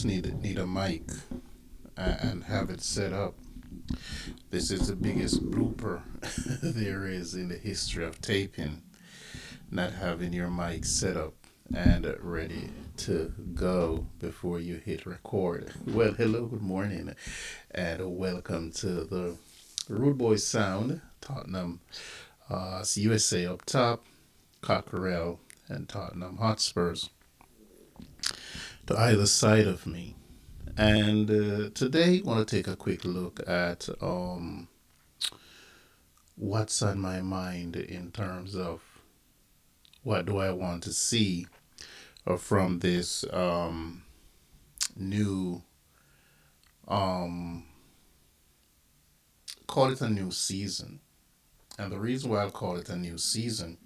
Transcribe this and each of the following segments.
need a mic and have it set up. This is the biggest blooper there is in the history of taping, not having your mic set up and ready to go before you hit record. Well, hello, good morning, and welcome to the Rude Boy Sound, Tottnham, USA up top, Cockerell, and Tottenham HotSpurs to either side of me. And today, I want to take a quick look at what's on my mind in terms of what do I want to see from this new, um, call it a new season. And the reason why I call it a new season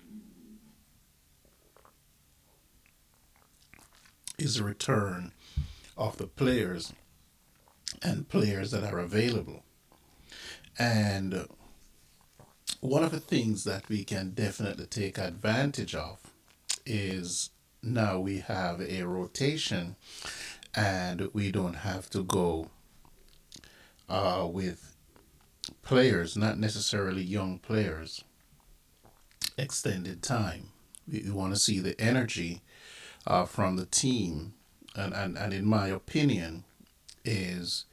is the return of the players and players that are available. And one of the things that we can definitely take advantage of is now we have a rotation and we don't have to go with players, not necessarily young players, extended time. We want to see the energy from the team. And in my opinion, is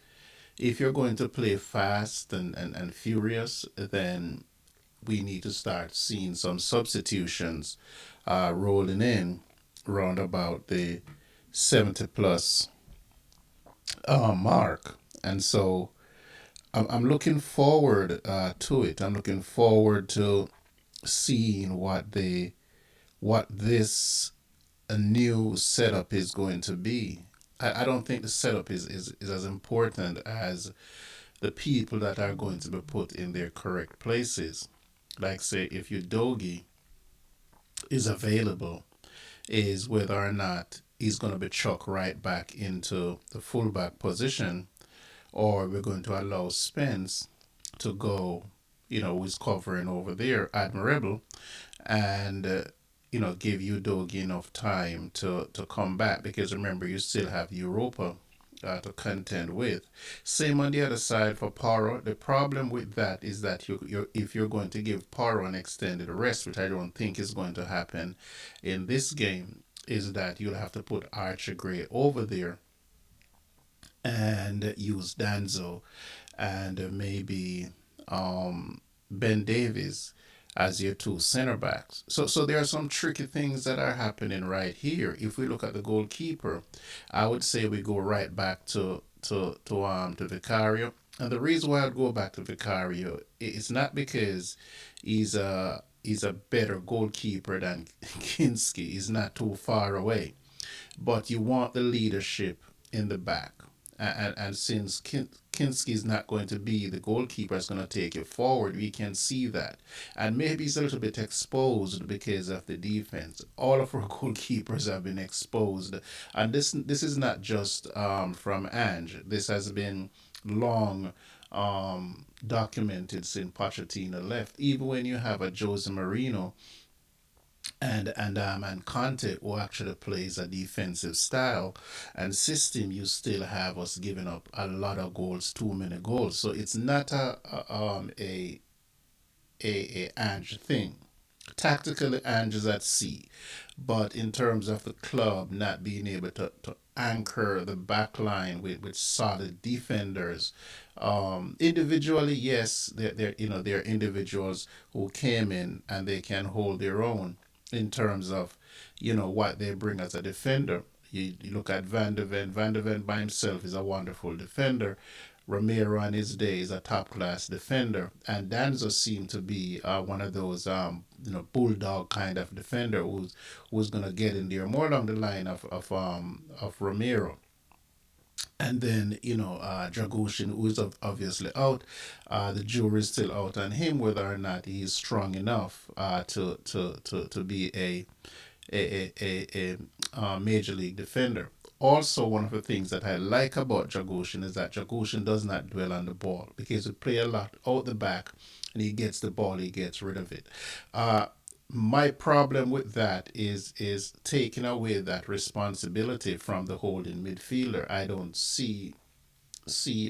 if you're going to play fast and furious, then we need to start seeing some substitutions rolling in round about the 70 plus mark. And so I'm looking forward to it. I'm looking forward to seeing what this new setup is going to be. I don't think the setup is as important as the people that are going to be put in their correct places. Like say if your doggy is available, is whether or not he's going to be chucked right back into the fullback position, or we're going to allow Spence to go, who's covering over there, admirable, and give you Dogi enough time to come back because remember you still have Europa to contend with. Same on the other side for Paro. The problem with that is that if you're going to give Paro an extended rest, which I don't think is going to happen in this game, is that you'll have to put Archer Gray over there and use Danzo and maybe Ben Davies as your two center backs. So there are some tricky things that are happening right here. If we look at the goalkeeper, I would say we go right back to Vicario. And the reason why I'd go back to Vicario is not because he's a better goalkeeper than Kinski. He's not too far away, but you want the leadership in the back. And since Kinski is not going to be the goalkeeper that's going to take it forward, we can see that. And maybe he's a little bit exposed because of the defense. All of our goalkeepers have been exposed. And this is not just from Ange. This has been long documented since Pochettino left. Even when you have a Jose Marino and Conte, who actually plays a defensive style and system, you still have us giving up a lot of goals, too many goals. So it's not a Ange thing. Tactically, Ange is at sea, but in terms of the club not being able to anchor the back line with solid defenders, individually, yes, they're individuals who came in and they can hold their own in terms of what they bring as a defender. You look at Van de Ven. Van de Ven by himself is a wonderful defender. Romero on his day is a top class defender, and Danzo seemed to be one of those bulldog kind of defender who's gonna get in there more along the line of Romero. And then Dragoshin, who is obviously out. The jury's still out on him whether or not he's strong enough to be a major league defender. Also, one of the things that I like about Dragoshin is that Dragoshin does not dwell on the ball because he play a lot out the back and he gets the ball, he gets rid of it. Uh, My problem with that is taking away that responsibility from the holding midfielder. I don't see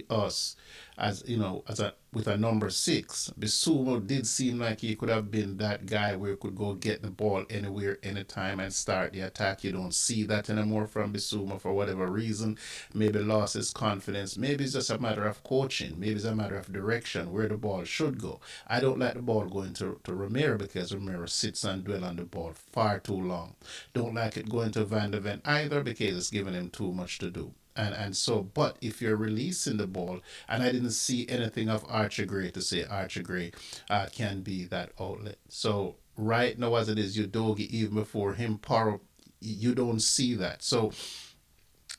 us as as a with a number six. Bisumo did seem like he could have been that guy where he could go get the ball anywhere, anytime, and start the attack. You don't see that anymore from Bisumo for whatever reason. Maybe lost his confidence. Maybe it's just a matter of coaching. Maybe it's a matter of direction where the ball should go. I don't like the ball going to Romero because Romero sits and dwell on the ball far too long. Don't like it going to Van de Ven either because it's giving him too much to do. And so, but if you're releasing the ball, and I didn't see anything of Archie Gray to say Archie Gray can be that outlet. So right now, as it is, Udogi, even before him, Paro, you don't see that. So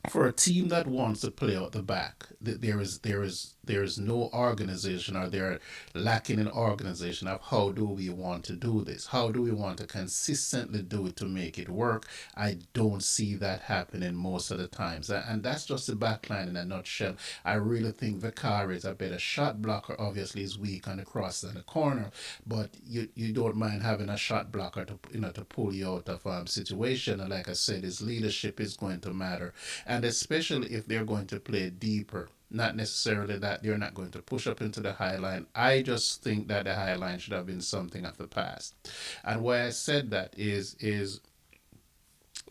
for a team that wants to play out the back, there is no organization, or they're lacking in organization of how do we want to do this? How do we want to consistently do it to make it work? I don't see that happening most of the times, and that's just the back line in a nutshell. I really think Vicari is a better shot blocker. Obviously, he's weak on the cross and the corner, but you don't mind having a shot blocker to to pull you out of situation. And like I said, his leadership is going to matter, and especially if they're going to play deeper. Not necessarily that they're not going to push up into the high line. I just think that the high line should have been something of the past. And why I said that is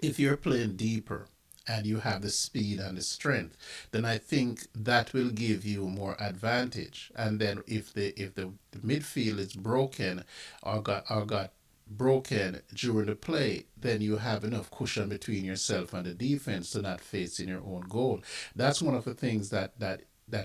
if you're playing deeper and you have the speed and the strength, then I think that will give you more advantage. And then if the midfield is broken or got broken during the play, then you have enough cushion between yourself and the defense to not face in your own goal. That's one of the things that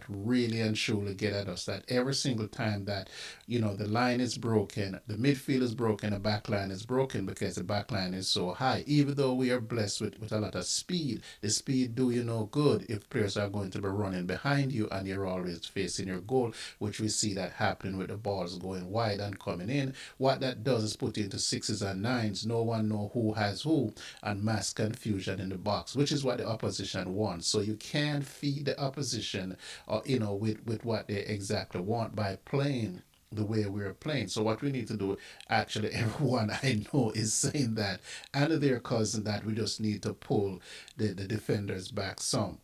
really and truly get at us. That every single time that the line is broken, the midfield is broken, the back line is broken because the back line is so high. Even though we are blessed with a lot of speed, the speed do you no good if players are going to be running behind you and you're always facing your goal, which we see that happening with the balls going wide and coming in. What that does is put you into sixes and nines. No one know who has who, and mass confusion in the box, which is what the opposition wants. So you can't feed the opposition with what they exactly want by playing the way we're playing. So what we need to do, actually, everyone I know is saying that, and their cousin, that we just need to pull the defenders back some.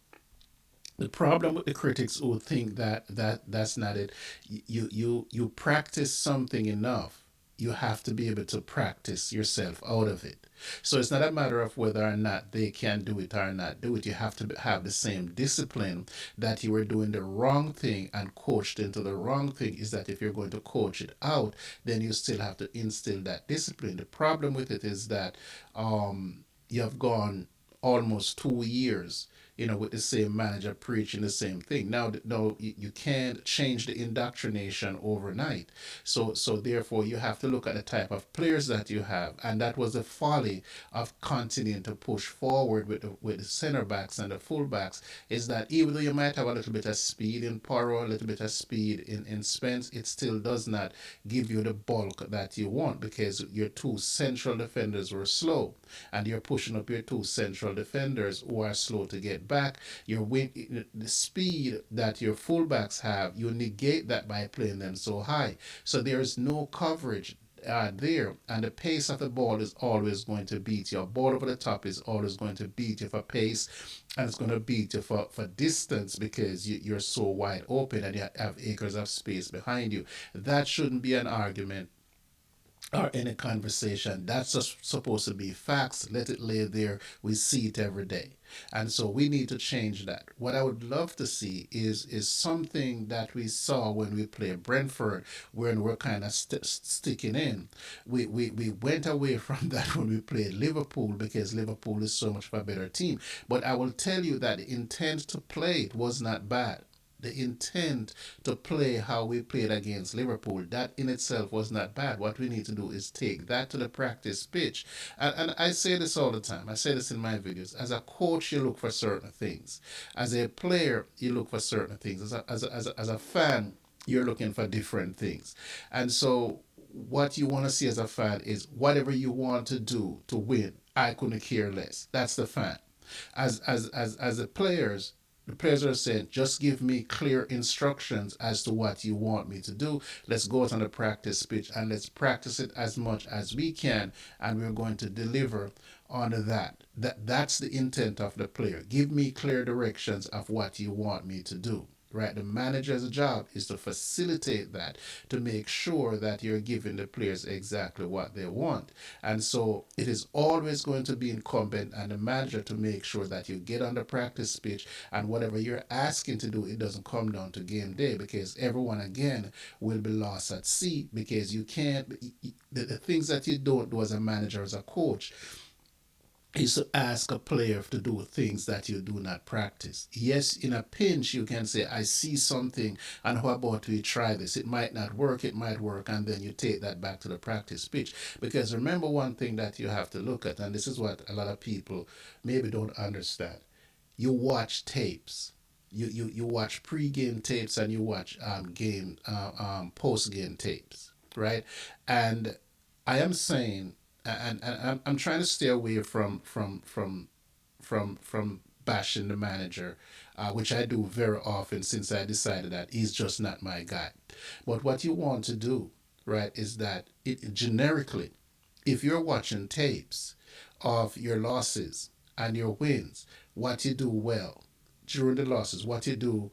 The problem with the critics who think that's not it, you practice something enough, you have to be able to practice yourself out of it. So it's not a matter of whether or not they can do it or not do it. You have to have the same discipline that you were doing the wrong thing and coached into the wrong thing. Is that if you're going to coach it out, then you still have to instill that discipline. The problem with it is that you have gone almost 2 years with the same manager preaching the same thing. Now, no, you can't change the indoctrination overnight. So therefore, you have to look at the type of players that you have, and that was the folly of continuing to push forward with the center backs and the full backs. Is that even though you might have a little bit of speed in Poro, a little bit of speed in Spence, it still does not give you the bulk that you want because your two central defenders were slow, and you're pushing up your two central defenders who are slow to get back. The speed that your fullbacks have, you negate that by playing them so high. So there is no coverage there, and the pace of the ball is always going to beat you. A ball over the top is always going to beat you for pace, and it's going to beat you for distance because you're so wide open and you have acres of space behind you. That shouldn't be an argument or any conversation. That's just supposed to be facts. Let it lay there. We see it every day. And so we need to change that. What I would love to see is something that we saw when we played Brentford, when we're kind of sticking in. We went away from that when we played Liverpool because Liverpool is so much of a better team. But I will tell you that the intent to play it was not bad. The intent to play how we played against Liverpool, that in itself was not bad. What we need to do is take that to the practice pitch. And I say this all the time. I say this in my videos. As a coach, you look for certain things. As a player, you look for certain things. As a fan, you're looking for different things. And so what you want to see as a fan is whatever you want to do to win. I couldn't care less. That's the fan. As the players, The players are saying, just give me clear instructions as to what you want me to do. Let's go out on the practice pitch and let's practice it as much as we can, and we're going to deliver on that. That's the intent of the player. Give me clear directions of what you want me to do. Right, the manager's job is to facilitate that, to make sure that you're giving the players exactly what they want. And so it is always going to be incumbent on the manager to make sure that you get on the practice pitch, and whatever you're asking to do, it doesn't come down to game day, because everyone again will be lost at sea, because you can't, the things that you don't do as a manager, as a coach, is to ask a player to do things that you do not practice. Yes, in a pinch, you can say, I see something, and how about we try this? It might not work, it might work, and then you take that back to the practice pitch. Because remember one thing that you have to look at, and this is what a lot of people maybe don't understand. You watch tapes. You watch pre-game tapes, and you watch post-game tapes, right? And I am saying, and I'm trying to stay away from bashing the manager, which I do very often since I decided that he's just not my guy. But what you want to do, right, is that generically, if you're watching tapes of your losses and your wins, what you do well during the losses, what you do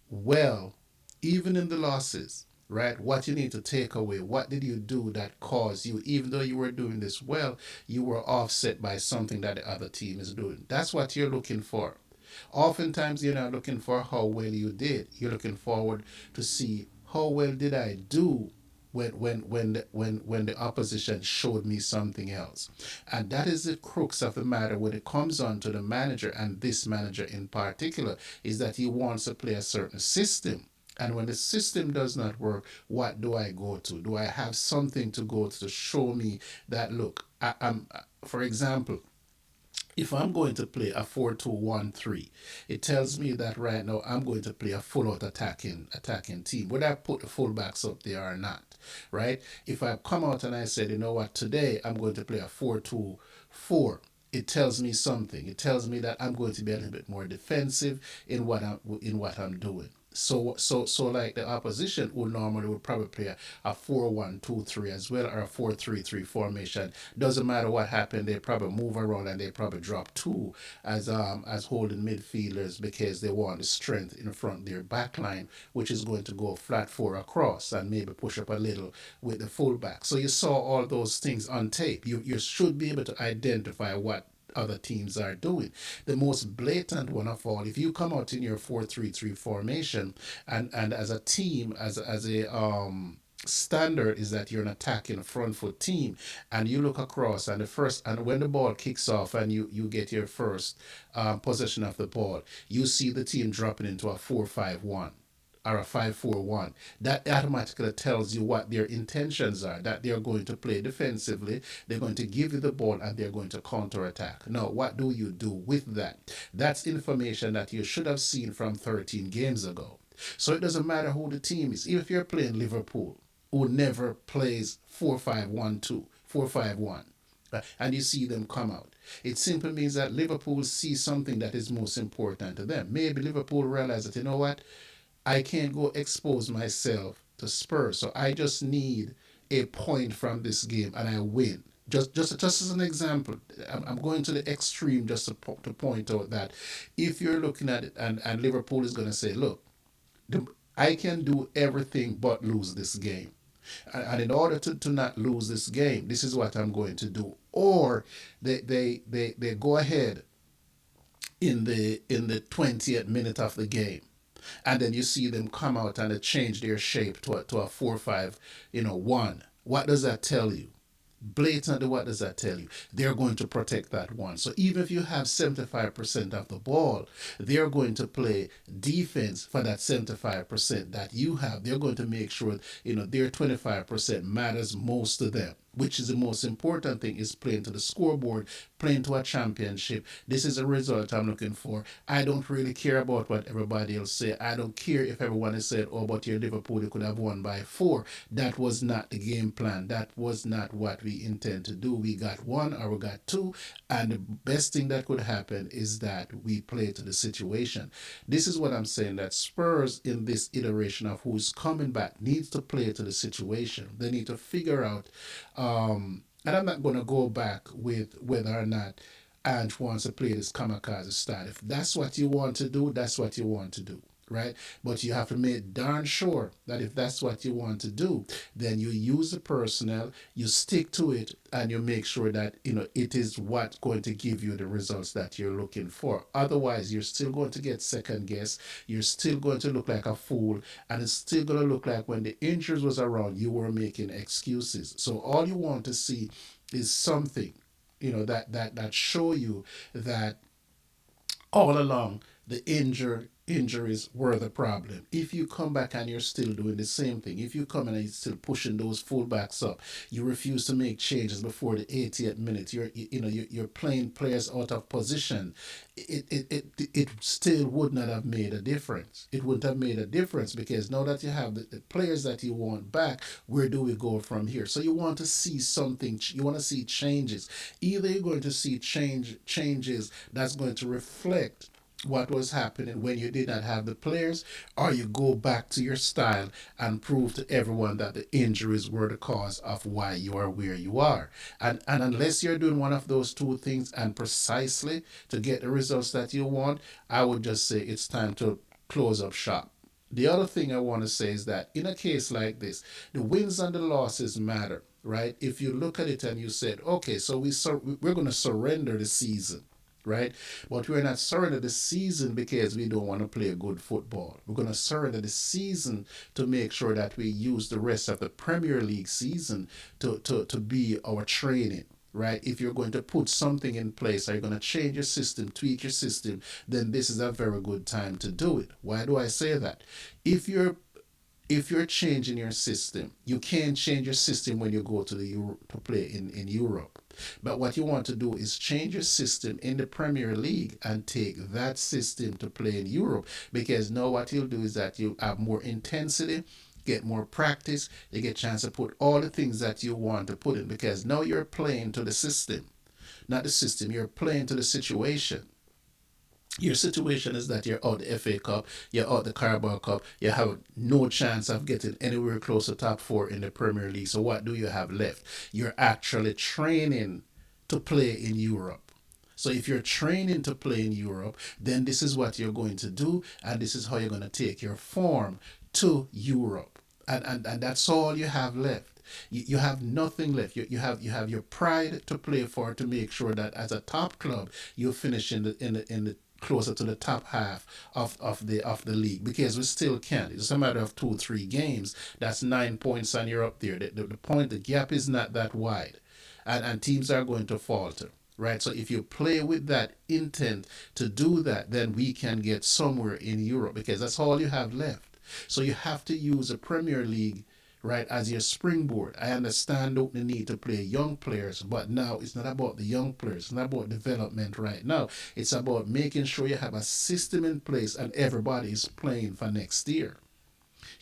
well, even in the losses, right? What you need to take away. What did you do that caused you, even though you were doing this well, you were offset by something that the other team is doing? That's what you're looking for. Oftentimes, you're not looking for how well you did. You're looking forward to see how well did I do when the opposition showed me something else. And that is the crux of the matter when it comes on to the manager, and this manager in particular, is that he wants to play a certain system. And when the system does not work, what do I go to? Do I have something to go to show me that, look, I'm, for example, if I'm going to play a 4-2-1-3, it tells me that right now I'm going to play a full out attacking team, whether I put the fullbacks up there or not, right? If I come out and I said, you know what, today I'm going to play a 4-2-4, it tells me something. It tells me that I'm going to be a little bit more defensive in what I'm doing. So like the opposition would probably play a 4-1-2-3 as well, or a 4-3-3 formation. Doesn't matter what happened, they probably move around and they probably drop two as holding midfielders, because they want the strength in front of their back line, which is going to go flat four across and maybe push up a little with the fullback. So you saw all those things on tape. You should be able to identify what other teams are doing. The most blatant one of all, if you come out in your 4-3-3 formation, and as a team, as a standard is that you're an attacking front foot team, and you look across, and the first, and when the ball kicks off and you get your first possession of the ball, you see the team dropping into a 4-5-1 or a 5-4-1. That automatically tells you what their intentions are, that they're going to play defensively, they're going to give you the ball, and they're going to counterattack. Now, what do you do with that? That's information that you should have seen from 13 games ago. So it doesn't matter who the team is. Even if you're playing Liverpool, who never plays 4-5-1-2, 4-5-1, and you see them come out, it simply means that Liverpool sees something that is most important to them. Maybe Liverpool realize that, you know what, I can't go expose myself to Spurs. So I just need a point from this game and I win. Just as an example, I'm going to the extreme just to point out that if you're looking at it, and Liverpool is going to say, look, the, I can do everything but lose this game. And in order to not lose this game, this is what I'm going to do. Or they go ahead in the 20th minute of the game, and then you see them come out and they change their shape to a 4-5, 1. What does that tell you? Blatantly, what does that tell you? They're going to protect that one. So even if you have 75% of the ball, they're going to play defense for that 75% that you have. They're going to make sure their 25% matters most to them. which is the most important thing, is playing to the scoreboard, playing to a championship. This is a result I'm looking for. I don't really care about what everybody else say. I don't care if everyone is saying, oh, but your Liverpool, you could have won by 4. That was not the game plan. That was not what we intend to do. We got 1 or we got 2, and the best thing that could happen is that we play to the situation. This is what I'm saying, that Spurs in this iteration of who's coming back needs to play to the situation. They need to figure out, and I'm not going to go back with whether or not Ange wants to play this kamikaze style. If that's what you want to do, that's what you want to do, right? But you have to make darn sure that if that's what you want to do, then you use the personnel, you stick to it, and you make sure that it is what's going to give you the results that you're looking for. Otherwise, you're still going to get second guess. You're still going to look like a fool, and it's still going to look like when the injuries was around, you were making excuses. So all you want to see is something that show you that all along the injuries were the problem. If you come back and you're still doing the same thing, if you come in and you're still pushing those fullbacks up, you refuse to make changes before the 80th minute, you're playing players out of position, it still would not have made a difference. It wouldn't have made a difference, because now that you have the players that you want back, where do we go from here? So you want to see something, you want to see changes. Either you're going to see changes that's going to reflect what was happening when you did not have the players, or you go back to your style and prove to everyone that the injuries were the cause of why you are where you are. And unless you're doing one of those two things, and precisely to get the results that you want, I would just say it's time to close up shop. The other thing I want to say is that in a case like this, the wins and the losses matter, right? If you look at it and you said, okay, so we're going to surrender the season, right? But we're not surrender the season because we don't want to play good football. We're going to surrender the season to make sure that we use the rest of the Premier League season to be our training. Right? If you're going to put something in place, or you're going to change your system, tweak your system, then this is a very good time to do it. Why do I say that? If you're if you're changing your system, you can't change your system when you go to the to play in Europe. But what you want to do is change your system in the Premier League and take that system to play in Europe. Because now what you'll do is that you have more intensity, get more practice, you get a chance to put all the things that you want to put in. Because now you're playing to the system, not the system, you're playing to the situation. Your situation is that you're out the FA Cup, you're out the Carabao Cup, you have no chance of getting anywhere close to top 4 in the Premier League. So what do you have left? You're actually training to play in Europe. So if you're training to play in Europe, then this is what you're going to do, and this is how you're going to take your form to Europe. And that's all you have left. You have nothing left. You have your pride to play for, to make sure that as a top club you finish in the closer to the top half of the league, because we still can't. It's a matter of 2 3 games. That's 9 points, and you're up there. The gap is not that wide, and teams are going to falter. Right, so if you play with that intent to do that, then we can get somewhere in Europe, because that's all you have left. So you have to use the Premier League, right, as your springboard. I understand the need to play young players, but now it's not about the young players. It's not about development right now. It's about making sure you have a system in place and everybody is playing for next year.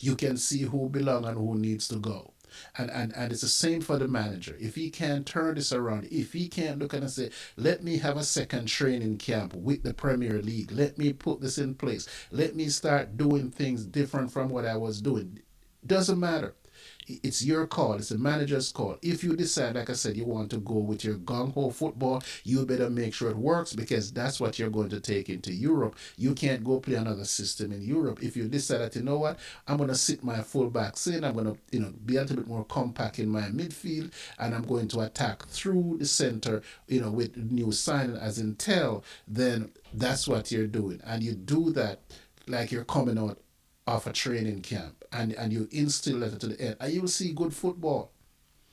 You can see who belong and who needs to go. And it's the same for the manager. If he can't turn this around, if he can't look and say, let me have a second training camp with the Premier League, let me put this in place, let me start doing things different from what I was doing. Doesn't matter. It's your call. It's the manager's call. If you decide, like I said, you want to go with your gung ho football, you better make sure it works, because that's what you're going to take into Europe. You can't go play another system in Europe. If you decide that, you know what, I'm going to sit my fullbacks in, I'm going to be a little bit more compact in my midfield, and I'm going to attack through the center, with new signing as intel, then that's what you're doing. And you do that like you're coming out of a training camp, and you instill that to the end, and you will see good football.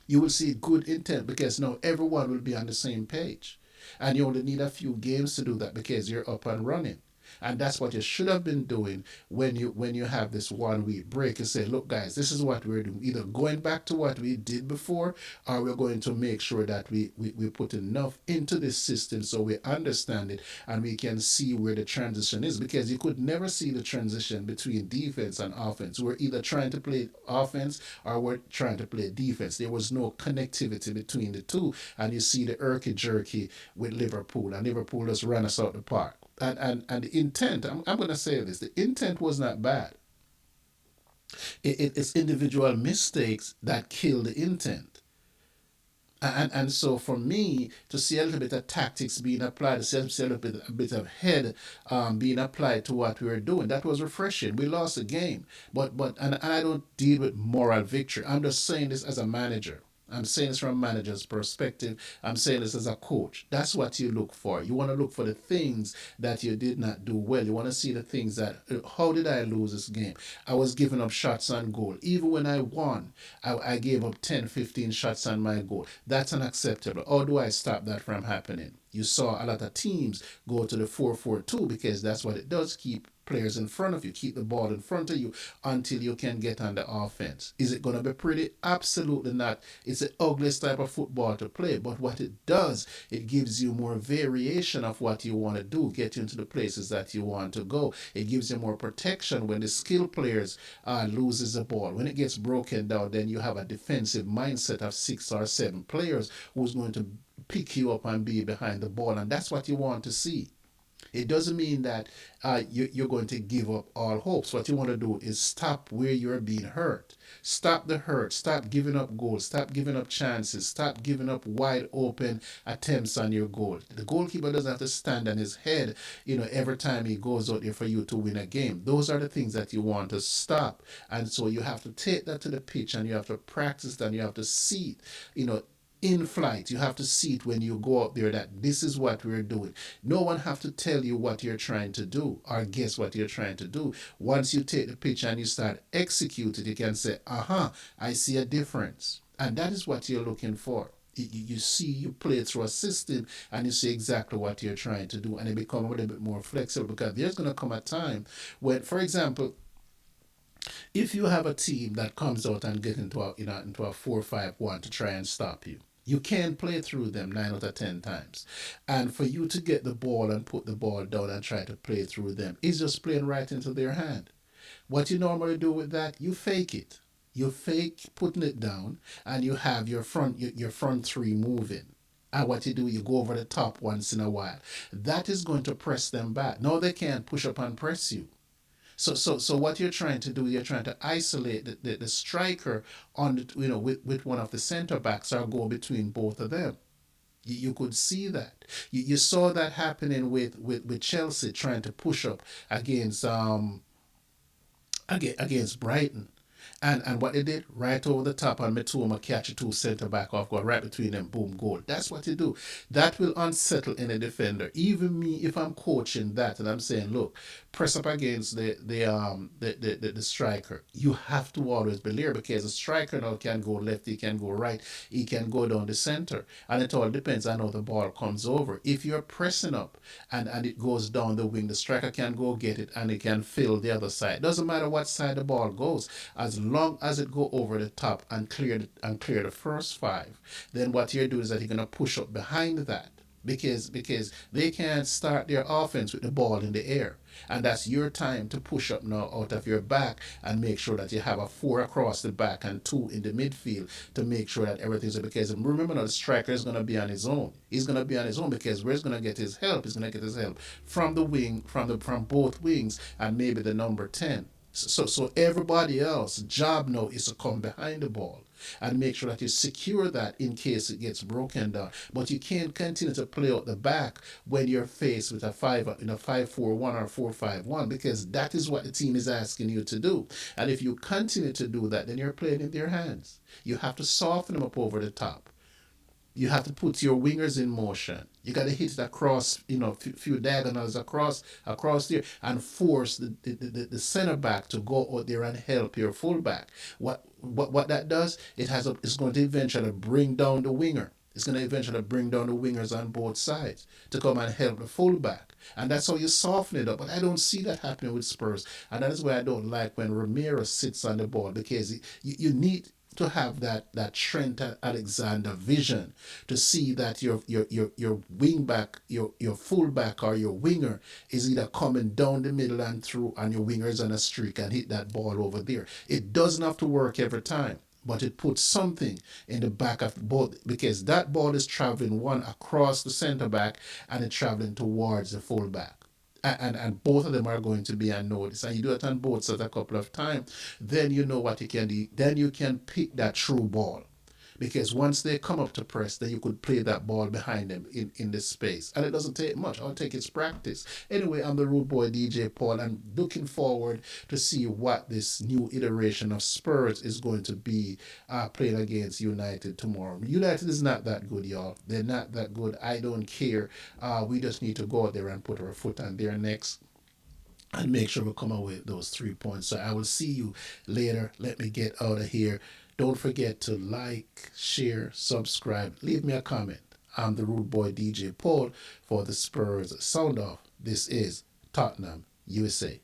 You will see good intent, because now everyone will be on the same page, and you only need a few games to do that, because you're up and running. And that's what you should have been doing when you have this 1 week break. You say, look, guys, this is what we're doing. Either going back to what we did before, or we're going to make sure that we put enough into this system so we understand it and we can see where the transition is. Because you could never see the transition between defense and offense. We're either trying to play offense or we're trying to play defense. There was no connectivity between the two. And you see the irky jerky with Liverpool, and Liverpool just ran us out the park. And the intent, I'm going to say this, the intent was not bad. It's individual mistakes that kill the intent. And so for me to see a little bit of tactics being applied, to see a bit of head being applied to what we were doing, that was refreshing. We lost the game, and I don't deal with moral victory. I'm just saying this as a manager. I'm saying this from a manager's perspective. I'm saying this as a coach. That's what you look for. You want to look for the things that you did not do well. You want to see the things that, how did I lose this game? I was giving up shots on goal. Even when I won, I gave up 10, 15 shots on my goal. That's unacceptable. How do I stop that from happening? You saw a lot of teams go to the 4-4-2 because that's what it does. Keep players in front of you, keep the ball in front of you until you can get on the offense. Is it going to be pretty? Absolutely not. It's the ugliest type of football to play, but what it does, it gives you more variation of what you want to do, get you into the places that you want to go. It gives you more protection when the skill players loses the ball. When it gets broken down, then you have a defensive mindset of 6 or 7 players who's going to pick you up and be behind the ball, and that's what you want to see. It doesn't mean that you're going to give up all hopes. What you want to do is stop where you're being hurt. Stop the hurt. Stop giving up goals. Stop giving up chances. Stop giving up wide open attempts on your goal. The goalkeeper doesn't have to stand on his head, every time he goes out there for you to win a game. Those are the things that you want to stop. And so you have to take that to the pitch and you have to practice that and you have to see it, in flight. You have to see it when you go out there that this is what we're doing. No one have to tell you what you're trying to do or guess what you're trying to do. Once you take the pitch and you start executing, you can say, aha, I see a difference. And that is what you're looking for. You see, you play through a system and you see exactly what you're trying to do, and it becomes a little bit more flexible because there's going to come a time when, for example, if you have a team that comes out and get into a 4-5-1 to try and stop you, you can play through them 9 out of 10 times. And for you to get the ball and put the ball down and try to play through them is just playing right into their hand. What you normally do with that, you fake it. You fake putting it down and you have your front three moving. And what you do, you go over the top once in a while. That is going to press them back. No, they can't push up and press you. So what you're trying to do, you're trying to isolate the striker on with one of the center backs or go between both of them. You could see that. You saw that happening with Chelsea trying to push up against against Brighton. And what they did, right over the top, and Mitoma catch a two centre back off guard, right between them, boom, goal. That's what you do. That will unsettle any defender. Even me, if I'm coaching that and I'm saying, look, press up against the striker. You have to always be there because the striker now can go left, he can go right, he can go down the centre. And it all depends on how the ball comes over. If you're pressing up and it goes down the wing, the striker can go get it and it can fill the other side. Doesn't matter what side the ball goes, as long as it go over the top and clear the first five, then what you're doing is that you're gonna push up behind that. Because they can't start their offense with the ball in the air. And that's your time to push up now out of your back and make sure that you have a four across the back and two in the midfield to make sure that everything's because remember now the striker is gonna be on his own. He's gonna be on his own because where's gonna get his help? He's gonna get his help from the wing, from both wings and maybe the number 10. So everybody else job now is to come behind the ball and make sure that you secure that in case it gets broken down. But you can't continue to play out the back when you're faced with a 5-4-1 or 4-5-1 because that is what the team is asking you to do. And if you continue to do that, then you're playing in their hands. You have to soften them up over the top. You have to put your wingers in motion. You got to hit it across, few diagonals across there, and force the center back to go out there and help your fullback. What that does, it's going to eventually bring down the winger. It's going to eventually bring down the wingers on both sides to come and help the fullback. And that's how you soften it up. But I don't see that happening with Spurs. And that is why I don't like when Ramirez sits on the ball, because you need to have that Trent Alexander vision to see that your wing back, your fullback or your winger is either coming down the middle and through, and your winger is on a streak and hit that ball over there. It doesn't have to work every time, but it puts something in the back of both, because that ball is traveling one across the center back and it's traveling towards the fullback. And both of them are going to be unnoticed. And you do it on both sides a couple of times, then you know what you can do. Then you can pick that true ball. Because once they come up to press, then you could play that ball behind them in this space. And it doesn't take much. All it takes is practice. Anyway, I'm the Rude Boy DJ Paul. I'm looking forward to see what this new iteration of Spurs is going to be playing against United tomorrow. United is not that good, y'all. They're not that good. I don't care. We just need to go out there and put our foot on their necks and make sure we come away with those 3 points. So I will see you later. Let me get out of here. Don't forget to like, share, subscribe, leave me a comment. I'm the Rude Boy DJ Paul for the Spurs Sound Off. This is Tottenham, USA.